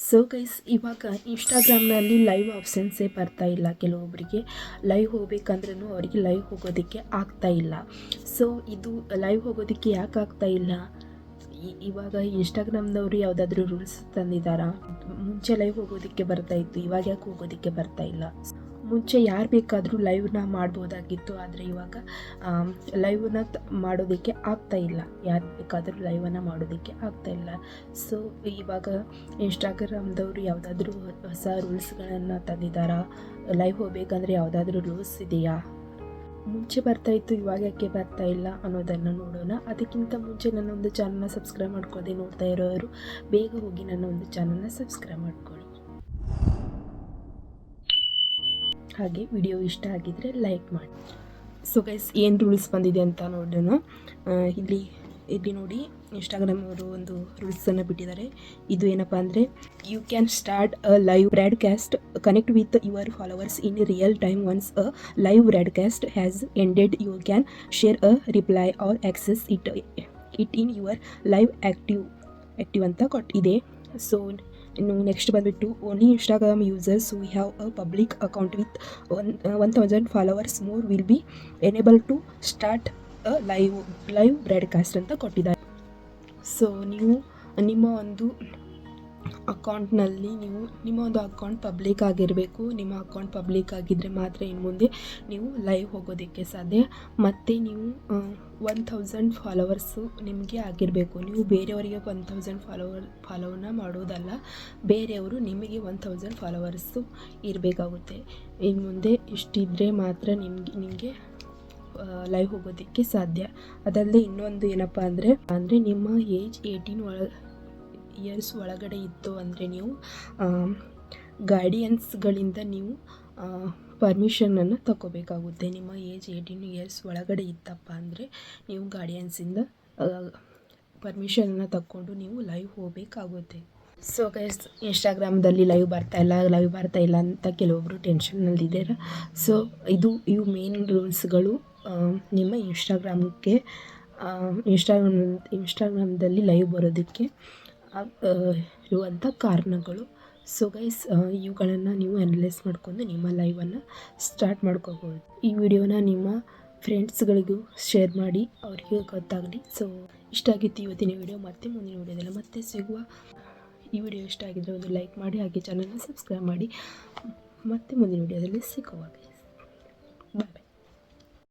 So guys, ಇವಾಗ ಇನ್ಸ್ಟಾಗ್ರಾಮ್ನಲ್ಲಿ live ಆಪ್ಷನ್ಸೇ ಬರ್ತಾ ಇಲ್ಲ. ಕೆಲವೊಬ್ಬರಿಗೆ ಲೈವ್ ಹೋಗ್ಬೇಕಂದ್ರೂ ಅವರಿಗೆ ಲೈವ್ ಹೋಗೋದಕ್ಕೆ ಆಗ್ತಾ ಇಲ್ಲ. ಸೊ ಇದು ಲೈವ್ ಹೋಗೋದಕ್ಕೆ ಯಾಕೆ ಆಗ್ತಾ ಇಲ್ಲ? ಇವಾಗ ಇನ್ಸ್ಟಾಗ್ರಾಮ್ದವರು ಯಾವುದಾದ್ರೂ ರೂಲ್ಸ್ ತಂದಿದ್ದಾರಾ? ಮುಂಚೆ ಲೈವ್ ಹೋಗೋದಕ್ಕೆ ಬರ್ತಾಯಿತ್ತು, ಇವಾಗ ಯಾಕೆ ಹೋಗೋದಕ್ಕೆ ಬರ್ತಾ ಇಲ್ಲ? ಮುಂಚೆ ಯಾರು ಬೇಕಾದರೂ ಲೈವ್ನ ಮಾಡ್ಬೋದಾಗಿತ್ತು, ಆದರೆ ಇವಾಗ ಲೈವ್ನ ಮಾಡೋದಕ್ಕೆ ಆಗ್ತಾ ಇಲ್ಲ. ಯಾರು ಬೇಕಾದರೂ ಲೈವನ್ನು ಮಾಡೋದಕ್ಕೆ ಆಗ್ತಾ ಇಲ್ಲ. ಸೊ ಇವಾಗ ಇನ್ಸ್ಟಾಗ್ರಾಮ್ದವರು ಯಾವುದಾದ್ರೂ ಹೊಸ ರೂಲ್ಸ್ಗಳನ್ನು ತಂದಿದ್ದಾರಾ? ಲೈವ್ ಹೋಗ್ಬೇಕಂದ್ರೆ ಯಾವುದಾದ್ರೂ ರೂಲ್ಸ್ ಇದೆಯಾ? ಮುಂಚೆ ಬರ್ತಾಯಿತ್ತು, ಇವಾಗ ಯಾಕೆ ಬರ್ತಾ ಇಲ್ಲ ಅನ್ನೋದನ್ನು ನೋಡೋಣ. ಅದಕ್ಕಿಂತ ಮುಂಚೆ ನನ್ನ ಒಂದು ಚಾನಲ್ನ ಸಬ್ಸ್ಕ್ರೈಬ್ ಮಾಡ್ಕೊಳ್ಳದೆ ನೋಡ್ತಾ ಇರೋರು ಬೇಗ ಹೋಗಿ ನನ್ನ ಒಂದು ಚಾನಲ್ನ ಸಬ್ಸ್ಕ್ರೈಬ್ ಮಾಡ್ಕೊಳ್ಳಿ. ಹಾಗೆ ವಿಡಿಯೋ ಇಷ್ಟ ಆಗಿದ್ದರೆ ಲೈಕ್ ಮಾಡಿ. ಸೊ ಗೈಸ್, ಏನು ರೂಲ್ಸ್ ಬಂದಿದೆ ಅಂತ ನೋಡೋಣ. ಇಲ್ಲಿ ನೋಡಿ, ಇನ್ಸ್ಟಾಗ್ರಾಮ್ ಅವರು ಒಂದು ರೂಲ್ಸನ್ನು ಬಿಟ್ಟಿದ್ದಾರೆ. ಇದು ಏನಪ್ಪ ಅಂದರೆ, you can start a live broadcast, connect with your followers in real time. Once a live broadcast has ended, you can share a reply or access it in your live active ಅಂತ ಕೊಟ್ಟಿದೆ. So ಇನ್ನು next ಬಂದುಬಿಟ್ಟು, only Instagram users who have a public account with 1000 followers more will be enable to start a live broadcast ಅಂತ ಕೊಟ್ಟಿದ್ದಾರೆ. So ನೀವು ನಿಮ್ಮ ಒಂದು ಅಕೌಂಟ್ನಲ್ಲಿ ನಿಮ್ಮ ಒಂದು ಅಕೌಂಟ್ ಪಬ್ಲಿಕ್ ಆಗಿರಬೇಕು. ನಿಮ್ಮ ಅಕೌಂಟ್ ಪಬ್ಲಿಕ್ ಆಗಿದ್ದರೆ ಮಾತ್ರ ಇನ್ನು ಮುಂದೆ ನೀವು ಲೈವ್ ಹೋಗೋದಕ್ಕೆ ಸಾಧ್ಯ. ಮತ್ತು ನೀವು 1000 ಫಾಲೋವರ್ಸು ನಿಮಗೆ ಆಗಿರಬೇಕು. ನೀವು ಬೇರೆಯವರಿಗೆ 1000 ಫಾಲೋವನ್ನ ಮಾಡೋದಲ್ಲ, ಬೇರೆಯವರು ನಿಮಗೆ 1000 ಫಾಲೋವರ್ಸು ಇರಬೇಕಾಗುತ್ತೆ. ಇನ್ನು ಮುಂದೆ ಇಷ್ಟಿದ್ದರೆ ಮಾತ್ರ ನಿಮಗೆ ಲೈವ್ ಹೋಗೋದಕ್ಕೆ ಸಾಧ್ಯ. ಅದಲ್ಲದೆ ಇನ್ನೊಂದು ಏನಪ್ಪ ಅಂದರೆ ನಿಮ್ಮ ಏಜ್ 18 ಇಯರ್ಸ್ ಒಳಗಡೆ ಇತ್ತು ಅಂದರೆ ನೀವು ಗಾರ್ಡಿಯನ್ಸ್ಗಳಿಂದ ನೀವು ಪರ್ಮಿಷನನ್ನು ತಗೋಬೇಕಾಗುತ್ತೆ. ನಿಮ್ಮ ಏಜ್ 18 ಇಯರ್ಸ್ ಒಳಗಡೆ ಇತ್ತಪ್ಪ ಅಂದರೆ ನೀವು ಗಾರ್ಡಿಯನ್ಸಿಂದ ಪರ್ಮಿಷನನ್ನು ತಗೊಂಡು ನೀವು ಲೈವ್ ಹೋಗಬೇಕಾಗುತ್ತೆ. ಸೊ ಗೈಸ್, ಇನ್ಸ್ಟಾಗ್ರಾಮ್ದಲ್ಲಿ ಲೈವ್ ಬರ್ತಾ ಇಲ್ಲ ಅಂತ ಕೆಲವೊಬ್ಬರು ಟೆನ್ಷನ್ನಲ್ಲಿದ್ದಾರೆ. ಸೊ ಇವು ಮೇನ್ ರೂಲ್ಸ್ಗಳು ನಿಮ್ಮ ಇನ್ಸ್ಟಾಗ್ರಾಮ್ದಲ್ಲಿ ಲೈವ್ ಬರೋದಕ್ಕೆ ಇರುವಂಥ ಕಾರಣಗಳು. ಸೊ ಗೈಸ್, ಇವುಗಳನ್ನು ನೀವು ಅನಲೈಸ್ ಮಾಡ್ಕೊಂಡು ನಿಮ್ಮ ಲೈವನ್ನು ಸ್ಟಾರ್ಟ್ ಮಾಡ್ಕೋಬೋದು. ಈ ವಿಡಿಯೋನ ನಿಮ್ಮ ಫ್ರೆಂಡ್ಸ್ಗಳಿಗೂ ಶೇರ್ ಮಾಡಿ, ಅವರಿಗೆ ಗೊತ್ತಾಗಲಿ. ಸೊ ಇಷ್ಟ ಆಗಿತ್ತು ಇವತ್ತಿನ ವಿಡಿಯೋ. ಮತ್ತೆ ಮುಂದಿನ ವಿಡಿಯೋದಲ್ಲಿ ಮತ್ತೆ ಸಿಗುವ. ಈ ವಿಡಿಯೋ ಇಷ್ಟ ಆಗಿದ್ದರೆ ಒಂದು ಲೈಕ್ ಮಾಡಿ, ಹಾಗೆ ಚಾನಲ್ನ ಸಬ್ಸ್ಕ್ರೈಬ್ ಮಾಡಿ. ಮತ್ತೆ ಮುಂದಿನ ವಿಡಿಯೋದಲ್ಲಿ ಸಿಗುವ. ಬಾಯ್.